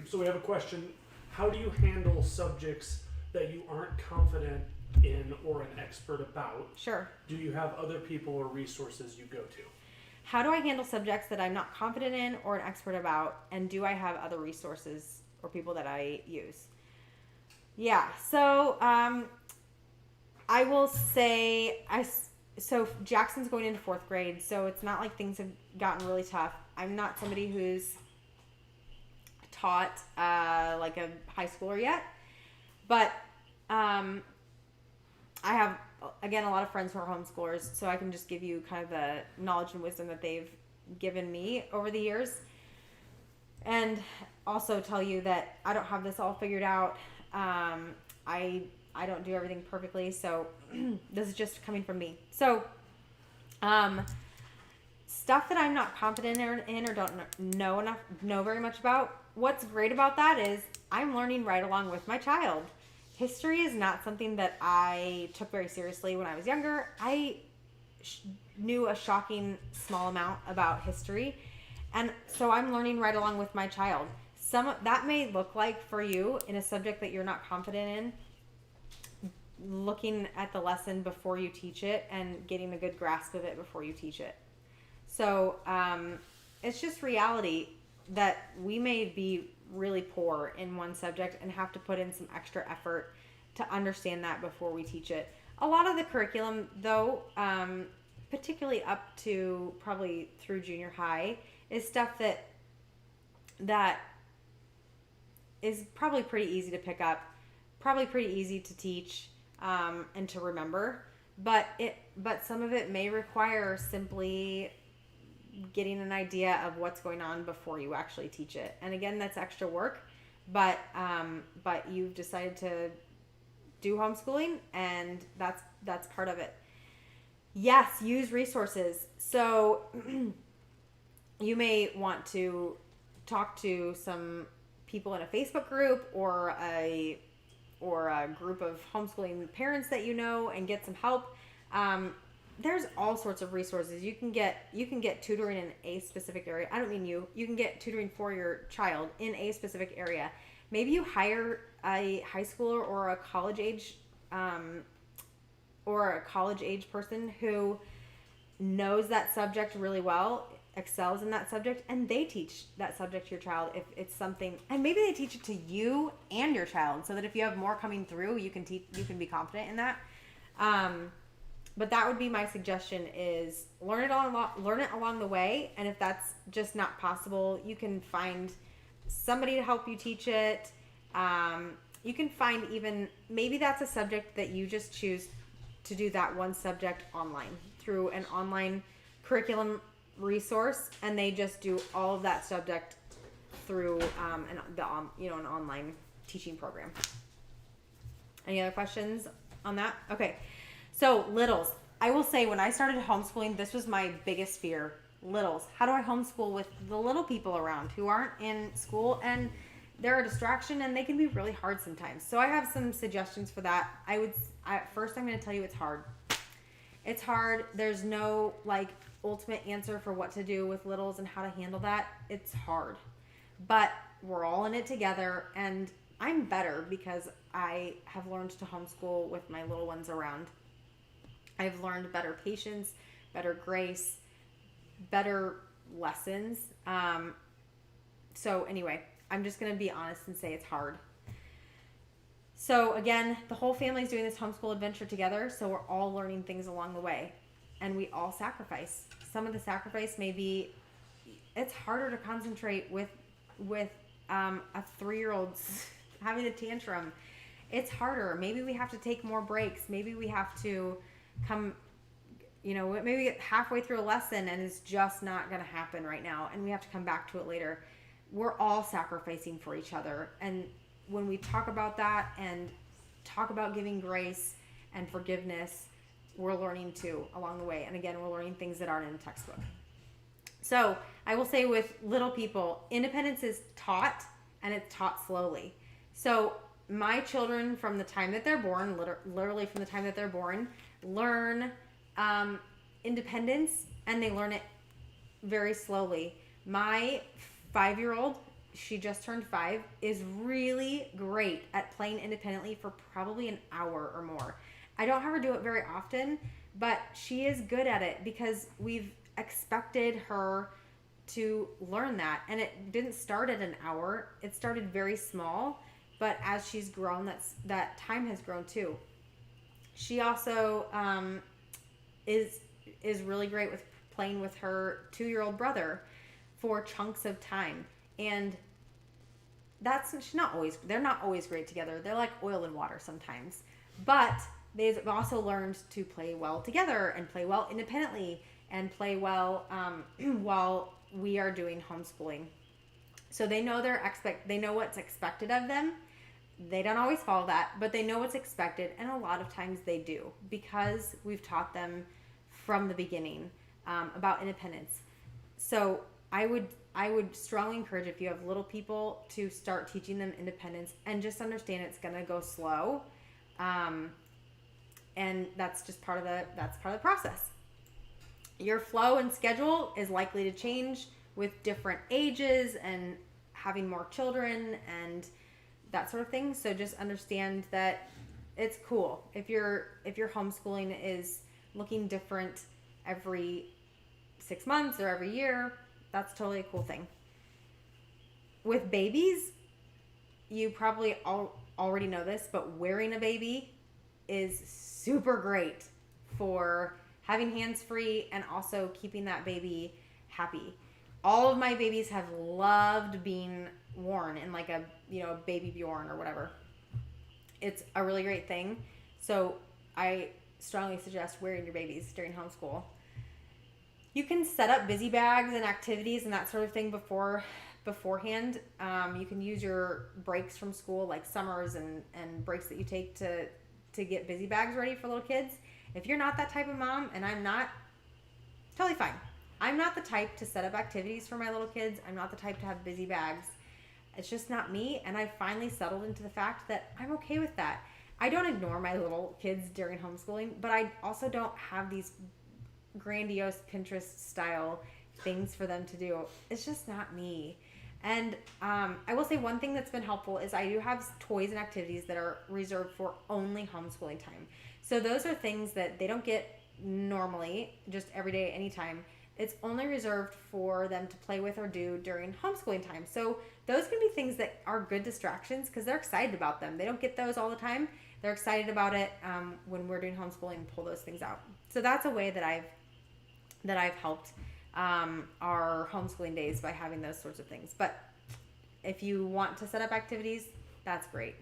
So we have a question. How do you handle subjects that you aren't confident in or an expert about? Sure. Do you have other people or resources you go to? How do I handle subjects that I'm not confident in or an expert about? And do I have other resources or people that I use? Yeah, so I will say, so Jackson's going into 4th grade, so it's not like things have gotten really tough. I'm not somebody who's taught like a high schooler yet, but I have, again, a lot of friends who are homeschoolers, so I can just give you kind of the knowledge and wisdom that they've given me over the years, and also tell you that I don't have this all figured out. I don't do everything perfectly, so this is just coming from me. So stuff that I'm not confident in or don't know very much about, what's great about that is I'm learning right along with my child. History is not something that I took very seriously when I was younger. I knew a shocking small amount about history, and so I'm learning right along with my child. That may look like for you in a subject that you're not confident in, looking at the lesson before you teach it and getting a good grasp of it before you teach it. So it's just reality that we may be really poor in one subject and have to put in some extra effort to understand that before we teach it. A lot of the curriculum, though, particularly up to probably through junior high, is stuff that is probably pretty easy to pick up, probably pretty easy to teach and to remember. But some of it may require simply getting an idea of what's going on before you actually teach it. And again, that's extra work, but you've decided to do homeschooling, and that's part of it. Yes, use resources. So you may want to talk to some people in a Facebook group or a group of homeschooling parents that you know and get some help. There's all sorts of resources. You can get tutoring in a specific area. I don't mean you. You can get tutoring for your child in a specific area. Maybe you hire a high schooler or a college age person who knows that subject really well. excels in that subject, and they teach that subject to your child if it's something, and maybe they teach it to you and your child, so that if you have more coming through, you can be confident in that. But that would be my suggestion: is learn it along the way, and if that's just not possible, you can find somebody to help you teach it. You can find, even maybe that's a subject that you just choose to do that one subject online through an online curriculum resource, and they just do all of that subject through an online teaching program. Any other questions on that? Okay, so littles. I will say, when I started homeschooling, this was my biggest fear. Littles. How do I homeschool with the little people around who aren't in school, and they're a distraction, and they can be really hard sometimes. So I have some suggestions for that. First, I'm going to tell you it's hard. It's hard. There's no ultimate answer for what to do with littles and how to handle that. It's hard, but we're all in it together, and I'm better because I have learned to homeschool with my little ones around. I've learned better patience, better grace, better lessons. So anyway, I'm just going to be honest and say it's hard. So again, the whole family's doing this homeschool adventure together, so we're all learning things along the way, and we all sacrifice. Some of the sacrifice may be, it's harder to concentrate with a 3-year-old having a tantrum. It's harder. Maybe we have to take more breaks. Maybe we have to maybe get halfway through a lesson and it's just not going to happen right now, and we have to come back to it later. We're all sacrificing for each other, and when we talk about that and talk about giving grace and forgiveness, we're learning too along the way. And again, we're learning things that aren't in the textbook. So I will say, with little people, independence is taught, and it's taught slowly. So my children, from the time that they're born, literally from the time that they're born, learn independence, and they learn it very slowly. My 5-year-old, she just turned 5, is really great at playing independently for probably an hour or more. I don't have her do it very often, but she is good at it because we've expected her to learn that. And it didn't start at an hour. It started very small, but as she's grown, that time has grown too. She also is really great with playing with her 2-year-old brother for chunks of time. And they're not always great together. They're like oil and water sometimes. But they've also learned to play well together and play well independently and play well while we are doing homeschooling. So they know they know what's expected of them. They don't always follow that, but they know what's expected, and a lot of times they do, because we've taught them from the beginning about independence. So I would strongly encourage, if you have little people, to start teaching them independence, and just understand it's going to go slow. And that's just part of the process. Your flow and schedule is likely to change with different ages and having more children and that sort of thing. So just understand that it's cool if your homeschooling is looking different every 6 months or every year. That's totally a cool thing. With babies, you probably already know this, but wearing a baby is super great for having hands free and also keeping that baby happy. All of my babies have loved being worn in like a baby Bjorn or whatever. It's a really great thing. So I strongly suggest wearing your babies during homeschool. You can set up busy bags and activities and that sort of thing beforehand. You can use your breaks from school, like summers and breaks that you take to get busy bags ready for little kids. If you're not that type of mom, and I'm not, totally fine. I'm not the type to set up activities for my little kids. I'm not the type to have busy bags. It's just not me, and I finally settled into the fact that I'm okay with that. I don't ignore my little kids during homeschooling, but I also don't have these grandiose Pinterest-style things for them to do. It's just not me. And I will say one thing that's been helpful is I do have toys and activities that are reserved for only homeschooling time. So those are things that they don't get normally, just every day, anytime. It's only reserved for them to play with or do during homeschooling time. So those can be things that are good distractions because they're excited about them. They don't get those all the time. They're excited about it when we're doing homeschooling and pull those things out. So that's a way that I've helped our homeschooling days by having those sorts of things. But if you want to set up activities, that's great.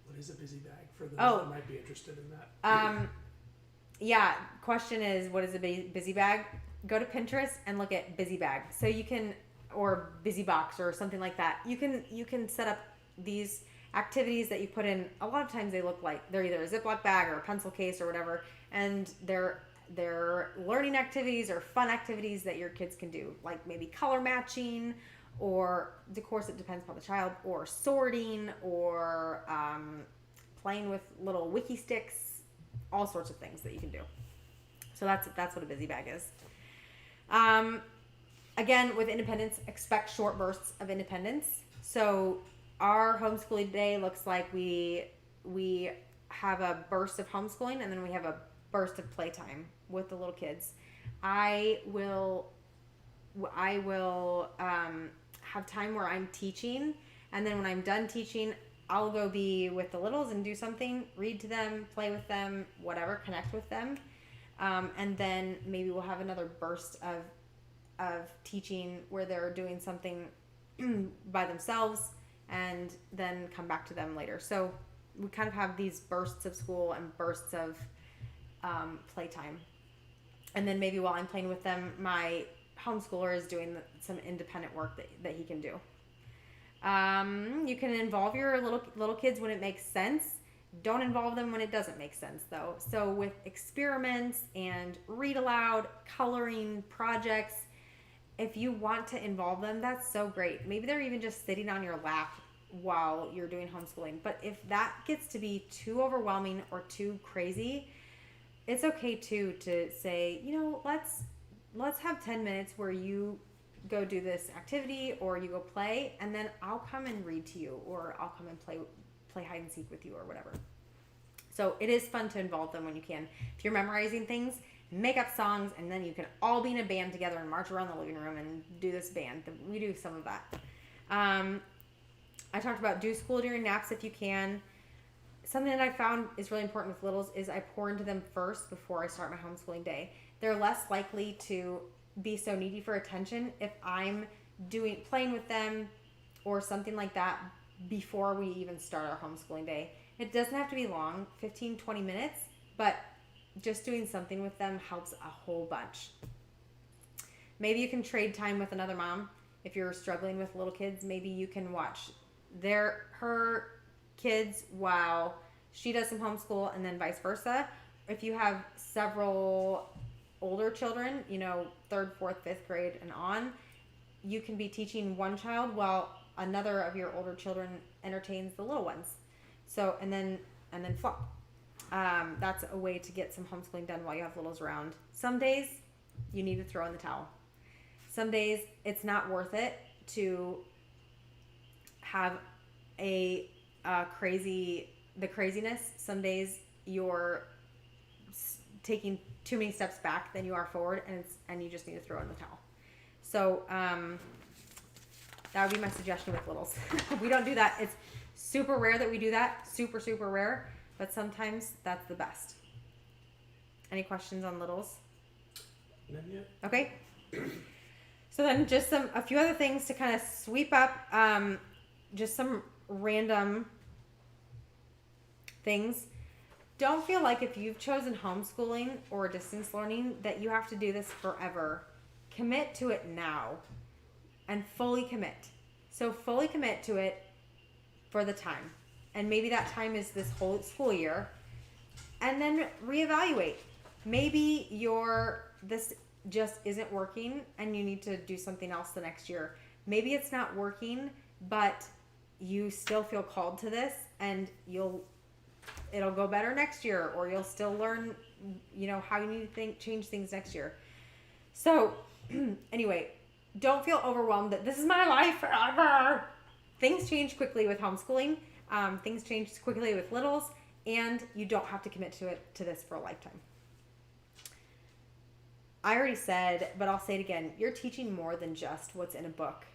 What is a busy bag for those that might be interested in that? Yeah, question is, what is a busy bag? Go to Pinterest and look at busy bag. So you can, or busy box or something like that. You can set up these activities that you put in. A lot of times they look like they're either a Ziploc bag or a pencil case or whatever, and they're learning activities or fun activities that your kids can do, like maybe color matching, or of course it depends upon the child, or sorting, or playing with little wiki sticks, all sorts of things that you can do. So that's what a busy bag is. Again, with independence, expect short bursts of independence. So our homeschooling day looks like we have a burst of homeschooling, and then we have a burst of playtime with the little kids. I will have time where I'm teaching, and then when I'm done teaching, I'll go be with the littles and do something, read to them, play with them, whatever, connect with them. And then maybe we'll have another burst of teaching where they're doing something by themselves, and then come back to them later. So we kind of have these bursts of school and bursts of playtime. And then maybe while I'm playing with them, my homeschooler is doing some independent work that he can do. You can involve your little kids when it makes sense. Don't involve them when it doesn't make sense, though. So with experiments and read aloud, coloring, projects, if you want to involve them, that's so great. Maybe they're even just sitting on your lap while you're doing homeschooling. But if that gets to be too overwhelming or too crazy, it's okay too to say, let's have 10 minutes where you go do this activity or you go play, and then I'll come and read to you, or I'll come and play hide and seek with you, or whatever. So it is fun to involve them when you can. If you're memorizing things, make up songs, and then you can all be in a band together and march around the living room and do this band. We do some of that. I talked about do school during naps if you can. Something that I found is really important with littles is I pour into them first before I start my homeschooling day. They're less likely to be so needy for attention if I'm playing with them or something like that before we even start our homeschooling day. It doesn't have to be long, 15, 20 minutes, but just doing something with them helps a whole bunch. Maybe you can trade time with another mom. If you're struggling with little kids, maybe you can watch her kids while she does some homeschool, and then vice versa. If you have several older children, 3rd, 4th, 5th grade and on, you can be teaching one child while another of your older children entertains the little ones. So, and then flop. That's a way to get some homeschooling done while you have littles around. Some days you need to throw in the towel. Some days it's not worth it to have the craziness. Some days you're taking too many steps back than you are forward, and you just need to throw in the towel. So that would be my suggestion with littles. We don't do that. It's super rare that we do that. Super, super rare. But sometimes that's the best. Any questions on littles? None yet. Okay. So then just a few other things to kind of sweep up. Just some random things. Don't feel like if you've chosen homeschooling or distance learning that you have to do this forever. Commit to it now and fully commit. So fully commit to it for the time. And maybe that time is this whole school year. And then reevaluate. Maybe this just isn't working and you need to do something else the next year. Maybe it's not working, but you still feel called to this, and it'll go better next year, or you'll still learn, how you need to change things next year. So anyway, don't feel overwhelmed that this is my life forever. Things change quickly with homeschooling. Things change quickly with littles, and you don't have to commit to this for a lifetime. I already said, but I'll say it again. You're teaching more than just what's in a book.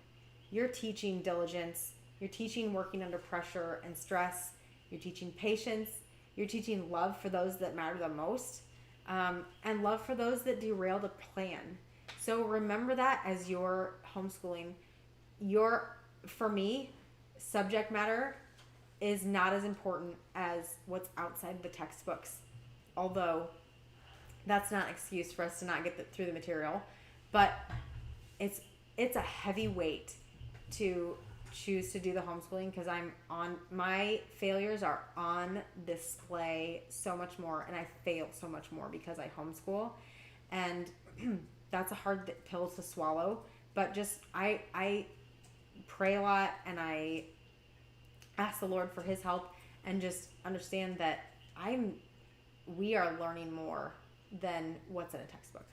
You're teaching diligence. You're teaching working under pressure and stress. You're teaching patience. You're teaching love for those that matter the most, and love for those that derail the plan. So remember that as you're homeschooling. For me, subject matter is not as important as what's outside the textbooks. Although that's not an excuse for us to not get through the material, but it's a heavy weight to choose to do the homeschooling because my failures are on display so much more, and I fail so much more because I homeschool, and that's a hard pill to swallow. But just I pray a lot, and I ask the Lord for His help, and just understand that we are learning more than what's in a textbook.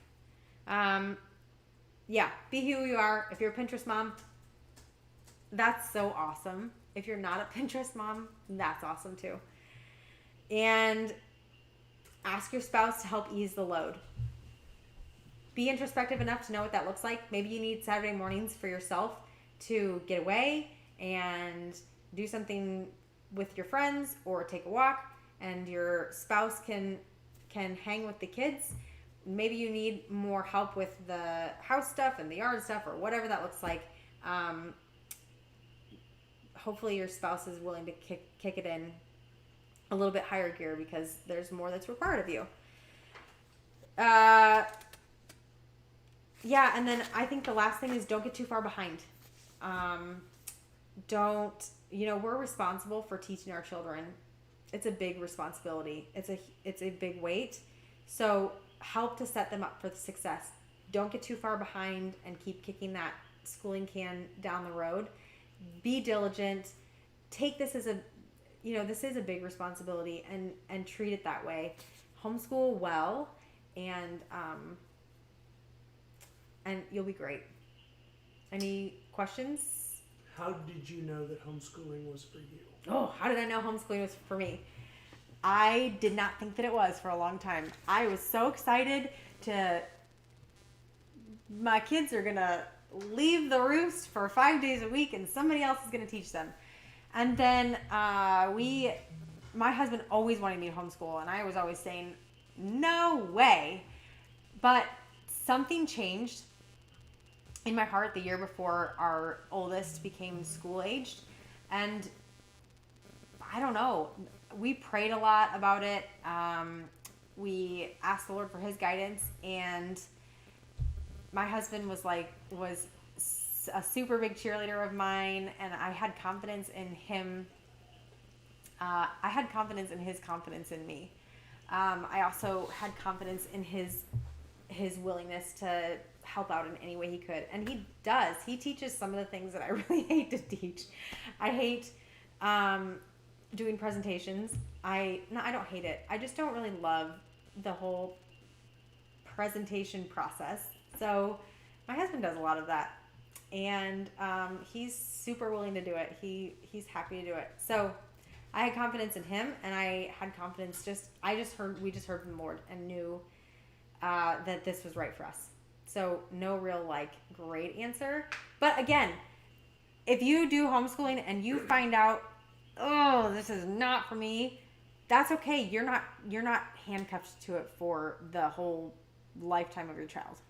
Yeah, be who you are. If you're a Pinterest mom, that's so awesome. If you're not a Pinterest mom, that's awesome too. And ask your spouse to help ease the load. Be introspective enough to know what that looks like. Maybe you need Saturday mornings for yourself to get away and do something with your friends or take a walk, and your spouse can hang with the kids. Maybe you need more help with the house stuff and the yard stuff or whatever that looks like. Hopefully your spouse is willing to kick it in a little bit higher gear because there's more that's required of you. Yeah, and then I think the last thing is don't get too far behind. We're responsible for teaching our children. It's a big responsibility. It's a big weight. So help to set them up for the success. Don't get too far behind and keep kicking that schooling can down the road. Be diligent. Take this as this is a big responsibility, and treat it that way. Homeschool well, and you'll be great. Any questions? How did you know that homeschooling was for you? Oh, how did I know homeschooling was for me? I did not think that it was for a long time. I was so excited my kids are going to leave the roost for 5 days a week and somebody else is going to teach them. And then my husband always wanted me to homeschool, and I was always saying, no way. But something changed in my heart the year before our oldest became school aged. And I don't know, we prayed a lot about it. We asked the Lord for His guidance, and my husband was a super big cheerleader of mine, and I had confidence in him. I had confidence in his confidence in me. I also had confidence in his willingness to help out in any way he could, and he does. He teaches some of the things that I really hate to teach. I hate doing presentations. I don't hate it. I just don't really love the whole presentation process. So my husband does a lot of that, and he's super willing to do it. He's happy to do it. So I had confidence in him, and I had confidence. We just heard from the Lord and knew that this was right for us. So no real great answer. But again, if you do homeschooling and you find out, oh, this is not for me, that's okay. You're not handcuffed to it for the whole lifetime of your child.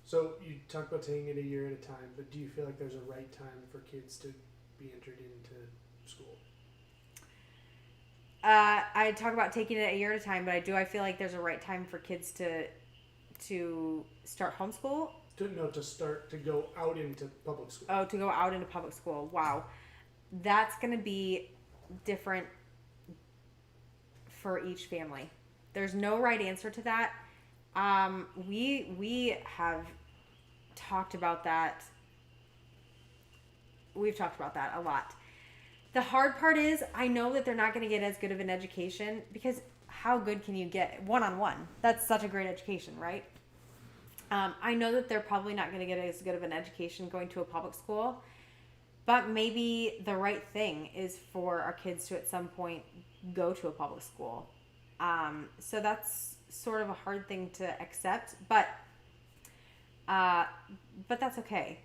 So you talk about taking it a year at a time, but do you feel like there's a right time for kids to be entered into school? I talk about taking it a year at a time, but I feel like there's a right time for kids to start homeschool. To go out into public school. Oh, to go out into public school. Wow. That's going to be different for each family. There's no right answer to that. We have talked about that. We've talked about that a lot. The hard part is I know that they're not going to get as good of an education, because how good can you get one-on-one? That's such a great education, right? I know that they're probably not going to get as good of an education going to a public school, but maybe the right thing is for our kids to at some point go to a public school. So that's sort of a hard thing to accept, but that's okay.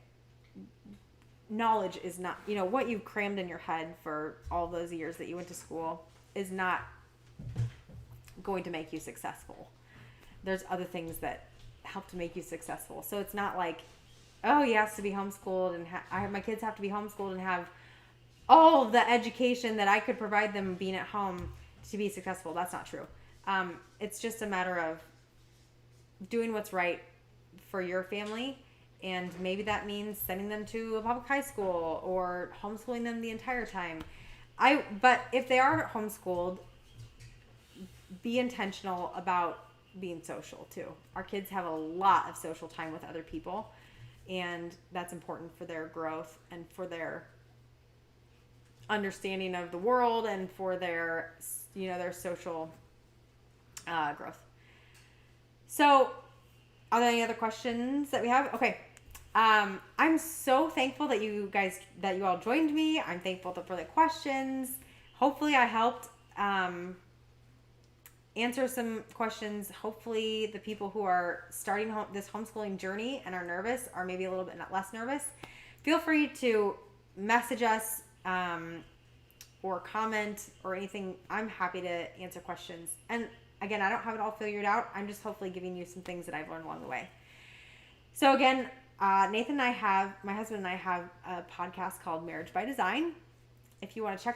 Knowledge is not, what you've crammed in your head for all those years that you went to school is not going to make you successful. There's other things that help to make you successful. So it's not like, oh, he has to be homeschooled and my kids have to be homeschooled and have all of the education that I could provide them being at home to be successful. That's not true. It's just a matter of doing what's right for your family. And maybe that means sending them to a public high school or homeschooling them the entire time. But if they are homeschooled, be intentional about being social too. Our kids have a lot of social time with other people, and that's important for their growth and for their understanding of the world and for their social growth. So, are there any other questions that we have? Okay. I'm so thankful that you all joined me. I'm thankful for the questions. Hopefully I helped answer some questions. Hopefully the people who are starting this homeschooling journey and are nervous are maybe a little bit less nervous. Feel free to message us or comment or anything. I'm happy to answer questions. And again, I don't have it all figured out. I'm just hopefully giving you some things that I've learned along the way. So again, my husband and I have a podcast called Marriage by Design. If you want to check